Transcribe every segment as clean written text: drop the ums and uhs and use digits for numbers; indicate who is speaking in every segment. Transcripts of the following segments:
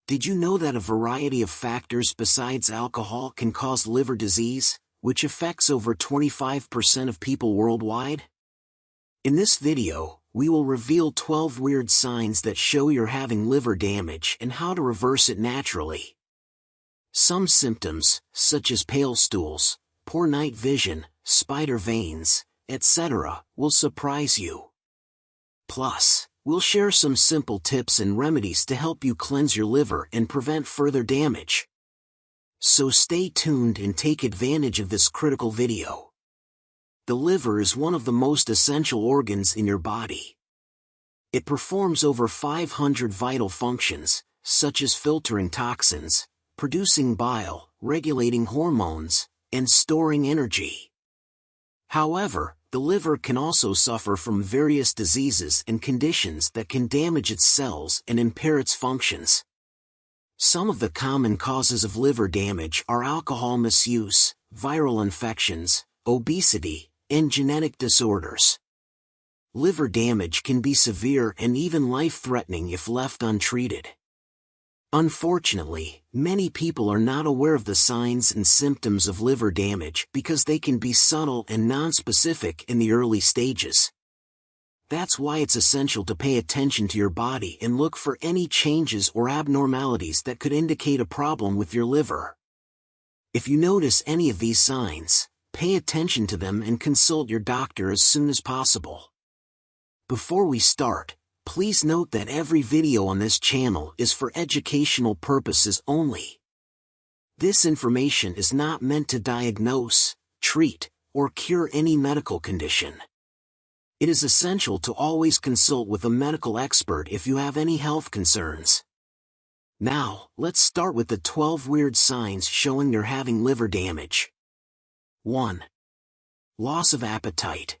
Speaker 1: Did you know that a variety of factors besides alcohol can cause liver disease, which affects over 25% of people worldwide? In this video, we will reveal 12 weird signs that show you're having liver damage and how to reverse it naturally. Some symptoms, such as pale stools, poor night vision, spider veins, etc., will surprise you. Plus, we'll share some simple tips and remedies to help you cleanse your liver and prevent further damage. So stay tuned and take advantage of this critical video. The liver is one of the most essential organs in your body. It performs over 500 vital functions, such as filtering toxins, producing bile, regulating hormones, and storing energy. However, the liver can also suffer from various diseases and conditions that can damage its cells and impair its functions. Some of the common causes of liver damage are alcohol misuse, viral infections, obesity, and genetic disorders. Liver damage can be severe and even life-threatening if left untreated. Unfortunately, many people are not aware of the signs and symptoms of liver damage because they can be subtle and nonspecific in the early stages. That's why it's essential to pay attention to your body and look for any changes or abnormalities that could indicate a problem with your liver. If you notice any of these signs, pay attention to them and consult your doctor as soon as possible. Before we start, please note that every video on this channel is for educational purposes only. This information is not meant to diagnose, treat, or cure any medical condition. It is essential to always consult with a medical expert if you have any health concerns. Now, let's start with the 12 weird signs showing you're having liver damage. 1. Loss of appetite.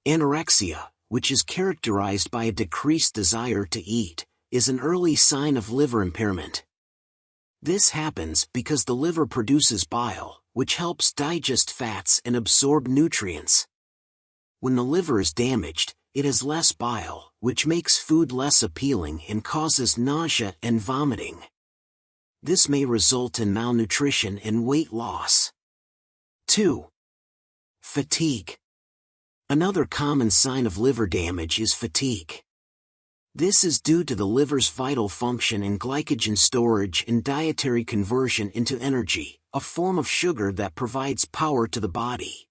Speaker 1: Anorexia, which is characterized by a decreased desire to eat, is an early sign of liver impairment. This happens because the liver produces bile, which helps digest fats and absorb nutrients. When the liver is damaged, it has less bile, which makes food less appealing and causes nausea and vomiting. This may result in malnutrition and weight loss. 2. Fatigue. Another common sign of liver damage is fatigue. This is due to the liver's vital function in glycogen storage and dietary conversion into energy, a form of sugar that provides power to the body.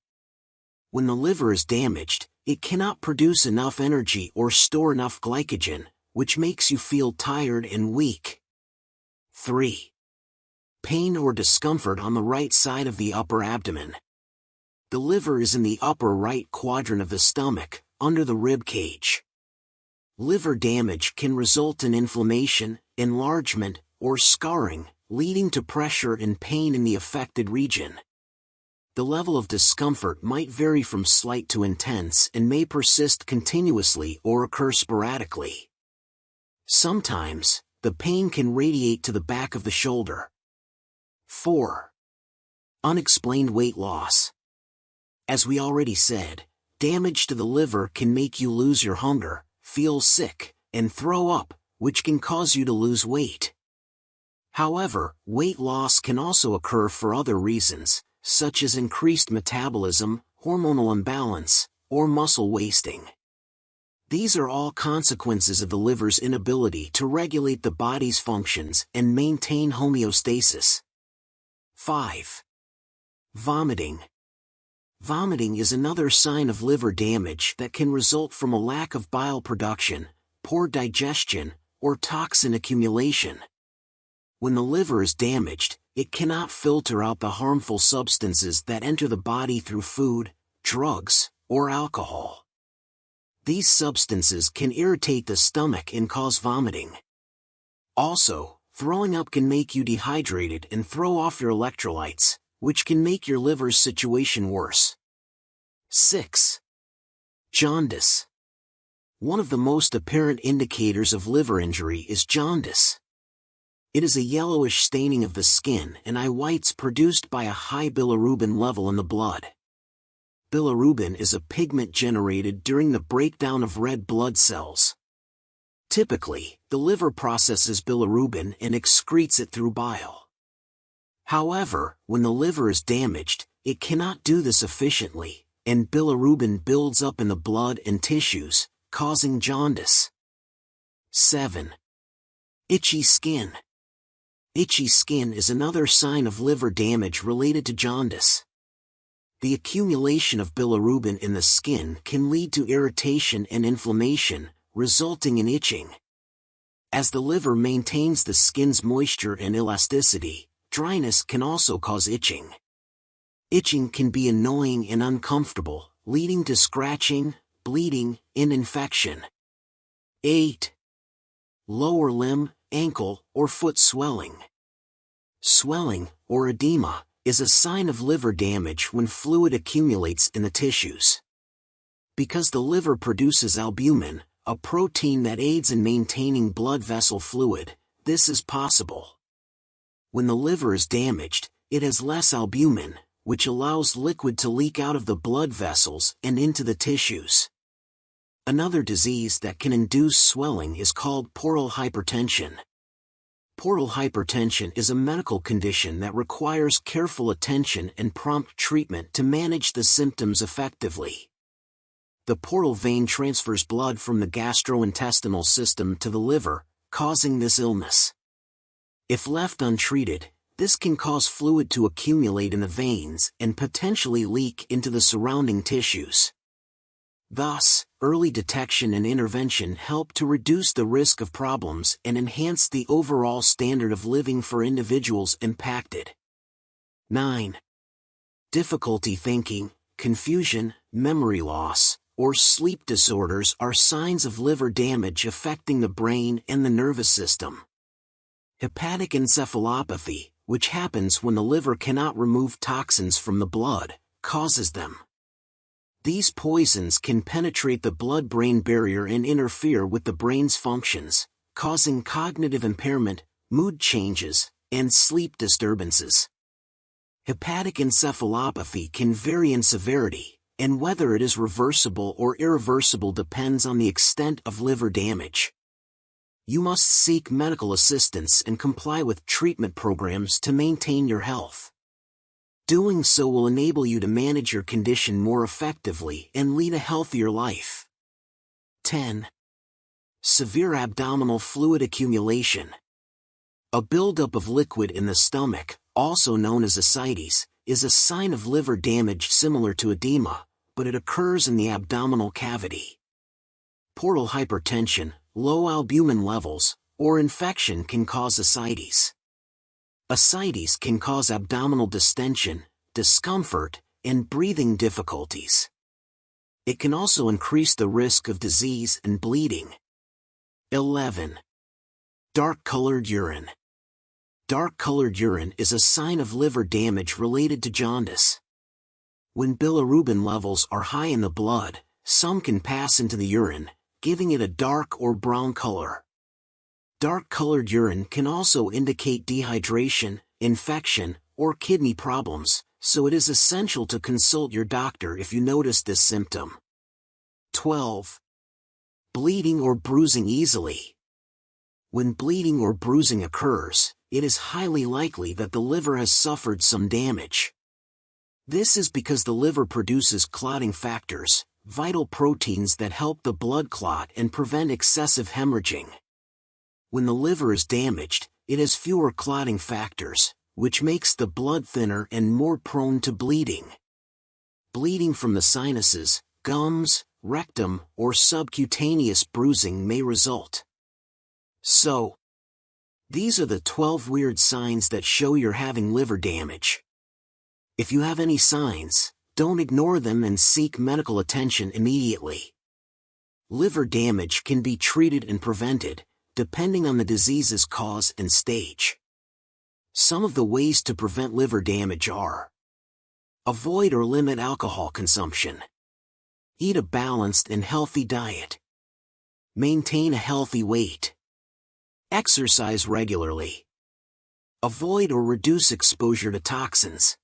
Speaker 1: When the liver is damaged, it cannot produce enough energy or store enough glycogen, which makes you feel tired and weak. 3. Pain or discomfort on the right side of the upper abdomen. The liver is in the upper right quadrant of the stomach, under the rib cage. Liver damage can result in inflammation, enlargement, or scarring, leading to pressure and pain in the affected region. The level of discomfort might vary from slight to intense and may persist continuously or occur sporadically. Sometimes, the pain can radiate to the back of the shoulder. 4. Unexplained weight loss. As we already said, damage to the liver can make you lose your hunger, feel sick, and throw up, which can cause you to lose weight. However, weight loss can also occur for other reasons, such as increased metabolism, hormonal imbalance, or muscle wasting. These are all consequences of the liver's inability to regulate the body's functions and maintain homeostasis. 5. Vomiting. Vomiting is another sign of liver damage that can result from a lack of bile production, poor digestion, or toxin accumulation. When the liver is damaged, it cannot filter out the harmful substances that enter the body through food, drugs, or alcohol. These substances can irritate the stomach and cause vomiting. Also, throwing up can make you dehydrated and throw off your electrolytes, which can make your liver's situation worse. 6. Jaundice. One of the most apparent indicators of liver injury is jaundice. It is a yellowish staining of the skin and eye whites produced by a high bilirubin level in the blood. Bilirubin is a pigment generated during the breakdown of red blood cells. Typically, the liver processes bilirubin and excretes it through bile. However, when the liver is damaged, it cannot do this efficiently, and bilirubin builds up in the blood and tissues, causing jaundice. 7. Itchy skin. Itchy skin is another sign of liver damage related to jaundice. The accumulation of bilirubin in the skin can lead to irritation and inflammation, resulting in itching. As the liver maintains the skin's moisture and elasticity, dryness can also cause itching. Itching can be annoying and uncomfortable, leading to scratching, bleeding, and infection. 8. Lower limb, ankle, or foot swelling. Swelling, or edema, is a sign of liver damage when fluid accumulates in the tissues. Because the liver produces albumin, a protein that aids in maintaining blood vessel fluid, this is possible. When the liver is damaged, it has less albumin, which allows liquid to leak out of the blood vessels and into the tissues. Another disease that can induce swelling is called portal hypertension. Portal hypertension is a medical condition that requires careful attention and prompt treatment to manage the symptoms effectively. The portal vein transfers blood from the gastrointestinal system to the liver, causing this illness. If left untreated, this can cause fluid to accumulate in the veins and potentially leak into the surrounding tissues. Thus, early detection and intervention help to reduce the risk of problems and enhance the overall standard of living for individuals impacted. 9. Difficulty thinking, confusion, memory loss, or sleep disorders are signs of liver damage affecting the brain and the nervous system. Hepatic encephalopathy, which happens when the liver cannot remove toxins from the blood, causes them. These poisons can penetrate the blood-brain barrier and interfere with the brain's functions, causing cognitive impairment, mood changes, and sleep disturbances. Hepatic encephalopathy can vary in severity, and whether it is reversible or irreversible depends on the extent of liver damage. You must seek medical assistance and comply with treatment programs to maintain your health. Doing so will enable you to manage your condition more effectively and lead a healthier life. 10. Severe abdominal fluid accumulation. A buildup of liquid in the stomach, also known as ascites, is a sign of liver damage similar to edema, but it occurs in the abdominal cavity. Portal hypertension, low albumin levels, or infection can cause ascites. Ascites can cause abdominal distension, discomfort, and breathing difficulties. It can also increase the risk of disease and bleeding. 11. Dark-colored urine. Dark-colored urine is a sign of liver damage related to jaundice. When bilirubin levels are high in the blood, some can pass into the urine, giving it a dark or brown color. Dark-colored urine can also indicate dehydration, infection, or kidney problems, so it is essential to consult your doctor if you notice this symptom. 12. Bleeding or bruising easily. When bleeding or bruising occurs, it is highly likely that the liver has suffered some damage. This is because the liver produces clotting factors, vital proteins that help the blood clot and prevent excessive hemorrhaging. When the liver is damaged, it has fewer clotting factors, which makes the blood thinner and more prone to bleeding. Bleeding from the sinuses, gums, rectum, or subcutaneous bruising may result. So, these are the 12 weird signs that show you're having liver damage. If you have any signs, don't ignore them and seek medical attention immediately. Liver damage can be treated and prevented, depending on the disease's cause and stage. Some of the ways to prevent liver damage are: avoid or limit alcohol consumption. Eat a balanced and healthy diet. Maintain a healthy weight. Exercise regularly. Avoid or reduce exposure to toxins.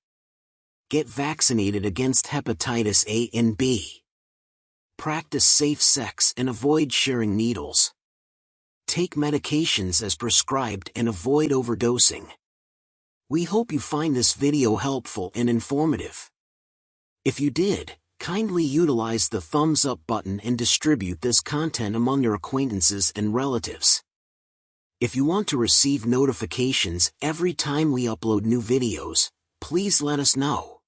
Speaker 1: Get vaccinated against hepatitis A and B. Practice safe sex and avoid sharing needles. Take medications as prescribed and avoid overdosing. We hope you find this video helpful and informative. If you did, kindly utilize the thumbs up button and distribute this content among your acquaintances and relatives. If you want to receive notifications every time we upload new videos, please let us know.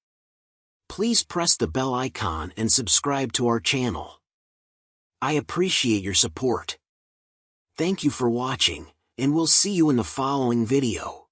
Speaker 1: Please press the bell icon and subscribe to our channel. I appreciate your support. Thank you for watching, and we'll see you in the following video.